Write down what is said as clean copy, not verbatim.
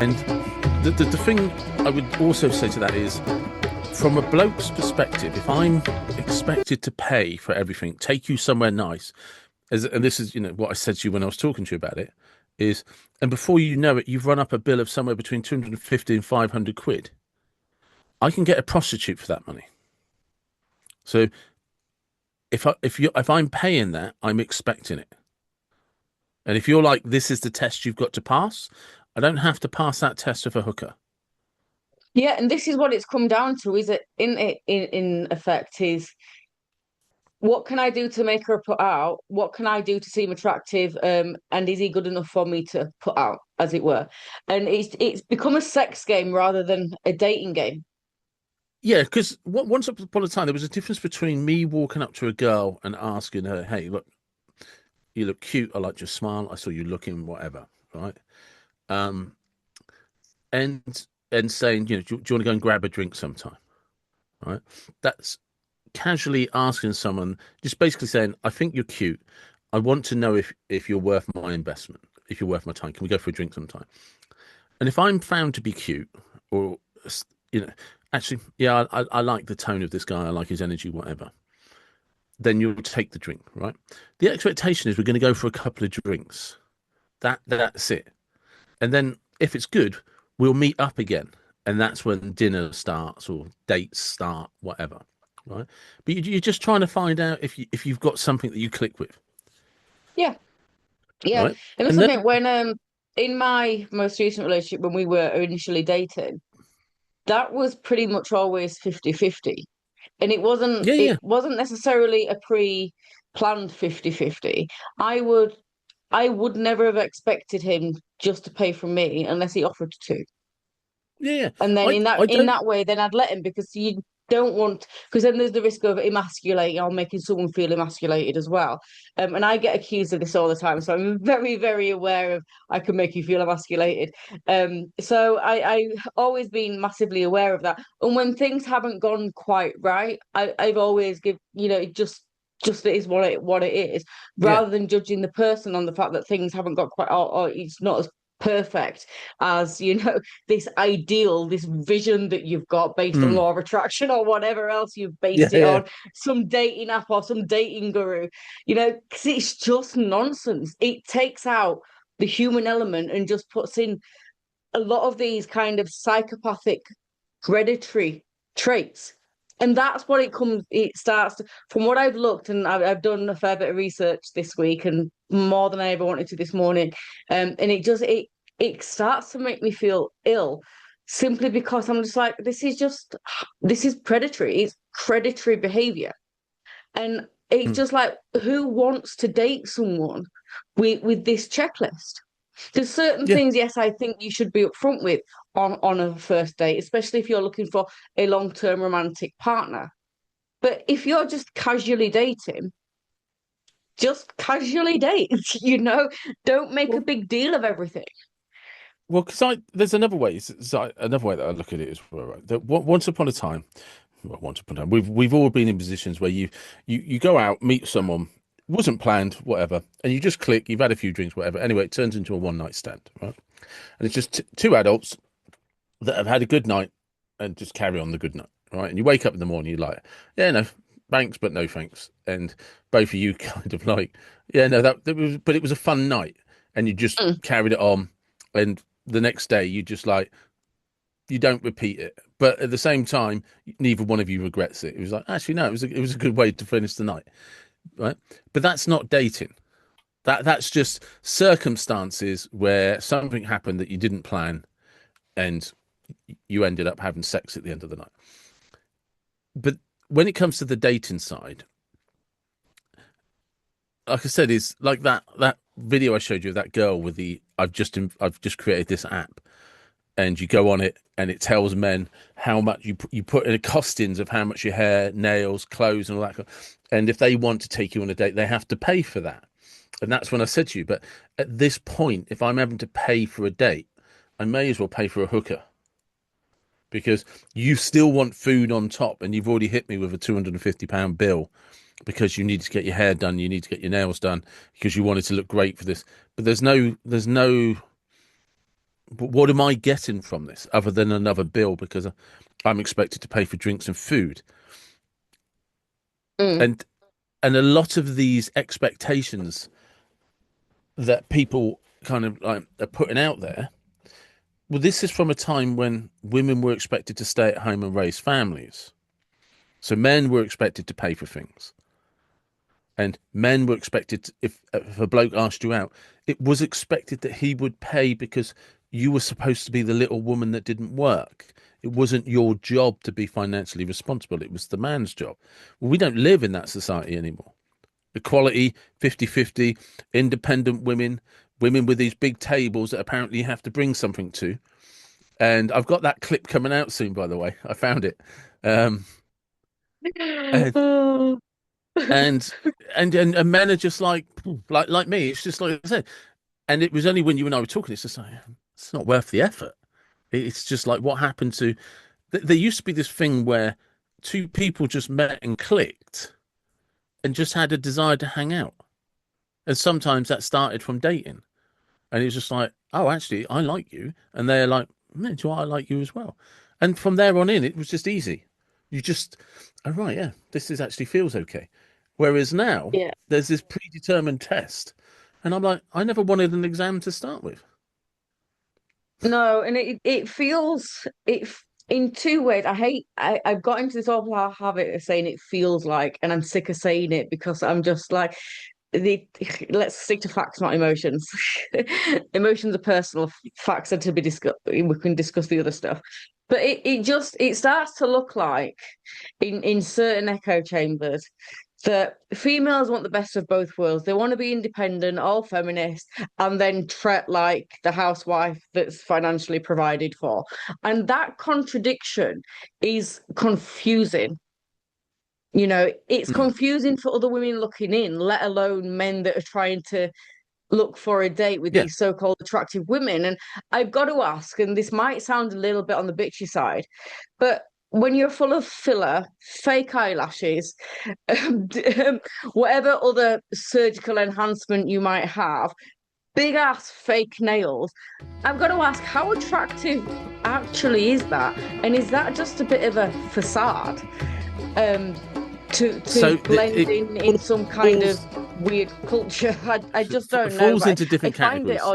And the thing I would also say to that is, from a bloke's perspective, if I'm expected to pay for everything, take you somewhere nice, and this is, what I said to you when I was talking to you about it, is, and before you know it, you've run up a bill of somewhere between 250 and 500 quid. I can get a prostitute for that money. So if I'm paying that, I'm expecting it. And if you're like, this is the test you've got to pass, I don't have to pass that test of a hooker. Yeah, and this is what it's come down to, is it in effect is what can I do to make her put out? What can I do to seem attractive? And is he good enough for me to put out, as it were? And it's become a sex game rather than a dating game. Yeah, because once upon a time there was a difference between me walking up to a girl and asking her, "Hey, look, you look cute. I like your smile. I saw you looking, whatever." Right? Um, and saying, do you want to go and grab a drink sometime? Right? That's casually asking someone, just basically saying, "I think you're cute. I want to know if you're worth my investment. If you're worth my time, can we go for a drink sometime?" And if I'm found to be cute, or you know, actually, yeah, I like the tone of this guy. I like his energy, whatever. Then you'll take the drink, right? The expectation is we're going to go for a couple of drinks. That's it. And then if it's good, we'll meet up again, and that's when dinner starts or dates start, whatever, right? But you're just trying to find out if you've got something that you click with, Yeah, yeah. right? I must And then admit, when in my most recent relationship, when we were initially dating, that was pretty much always 50-50. And it wasn't yeah, it yeah, wasn't necessarily a pre-planned 50-50. I would I would never have expected him just to pay for me unless he offered to. yeah, yeah. And then I in that I in don't. that way, then I'd let him, because you don't want, because then there's the risk of emasculating or making someone feel emasculated as well. And I get accused of this all the time, so I'm very, very aware of I can make you feel emasculated. So I always been massively aware of that. And when things haven't gone quite right, I've always give it just it is what it is, Yeah, rather than judging the person on the fact that things haven't got quite, or it's not as perfect as this ideal, this vision that you've got based on mm, law of attraction or whatever else you've yeah, based it yeah, on, some dating app or some dating guru, because it's just nonsense. It takes out the human element and just puts in a lot of these kind of psychopathic predatory traits. And that's what it starts to, from what I've looked, and I've done a fair bit of research this week, and more than I ever wanted to this morning. And it starts to make me feel ill, simply because I'm just like, this is predatory. It's predatory behavior. And it's mm, just like, who wants to date someone with this checklist? There's certain yeah. things, yes, I think you should be upfront with on a first date, especially if you're looking for a long-term romantic partner. But if you're just casually date, don't make a Well, big deal of everything. well, because there's another way. Another way that I look at it is, right, that once upon a time, well, once upon a time, we've all been in positions where you go out, meet someone, wasn't planned, whatever, and you just click. You've had a few drinks, whatever. Anyway, it turns into a one night stand, right? And it's just two adults that have had a good night and just carry on the good night, right? And you wake up in the morning, you're like, yeah, no, thanks, but no thanks. And both of you kind of like, yeah, no, that was, but it was a fun night, and you just Mm. carried it on. And the next day, you just like, you don't repeat it, but at the same time, neither one of you regrets it. It was like, actually, no, it was a good way to finish the night, right? But that's not dating. That's just circumstances where something happened that you didn't plan, and you ended up having sex at the end of the night. But when it comes to the dating side, like I said, is like that video I showed you of that girl with the I've just created this app, and you go on it and it tells men how much you put in the costings of how much your hair, nails, clothes, and all that. And if they want to take you on a date, they have to pay for that. And that's when I said to you, but at this point, if I'm having to pay for a date, I may as well pay for a hooker, because you still want food on top, and you've already hit me with a £250 bill because you need to get your hair done, you need to get your nails done because you wanted to look great for this. But there's no but what am I getting from this other than another bill because I'm expected to pay for drinks and food? Mm. And a lot of these expectations that people kind of like are putting out there, well, this is from a time when women were expected to stay at home and raise families. So men were expected to pay for things. And men were expected to, if a bloke asked you out, it was expected that he would pay because you were supposed to be the little woman that didn't work. It wasn't your job to be financially responsible. It was the man's job. Well, we don't live in that society anymore. Equality, 50-50, independent women, women with these big tables that apparently you have to bring something to. And I've got that clip coming out soon, by the way. I found it. Um, and Oh. and and men are just like me. It's just like I said. And it was only when you and I were talking, it's just like it's not worth the effort. It's just like what happened to. There used to be this thing where two people just met and clicked, and just had a desire to hang out. And sometimes that started from dating. And it was just like, oh, actually, I like you. And they're like, man, do I like you as well? And from there on in, it was just easy. You just, oh, right, yeah, this is actually feels okay. Whereas now, Yeah. there's this predetermined test. And I'm like, I never wanted an exam to start with. No, and it feels in two ways. I've got into this awful habit of saying it feels like, and I'm sick of saying it because I'm just like the let's stick to facts, not emotions. Emotions are personal, facts are to be discussed. We can discuss the other stuff. But it starts to look like in certain echo chambers that females want the best of both worlds. They want to be independent, all feminist, and then treat like the housewife that's financially provided for. And that contradiction is confusing. You know, it's Mm. confusing for other women looking in, let alone men that are trying to look for a date with Yeah. these so-called attractive women. And I've got to ask, and this might sound a little bit on the bitchy side, but when you're full of filler, fake eyelashes, um, whatever other surgical enhancement you might have, big ass fake nails, I've got to ask, how attractive actually is that? And is that just a bit of a facade? Um, to So blend it in some kind of falls, weird culture. I just don't know, falls but into I different find it categories. odd.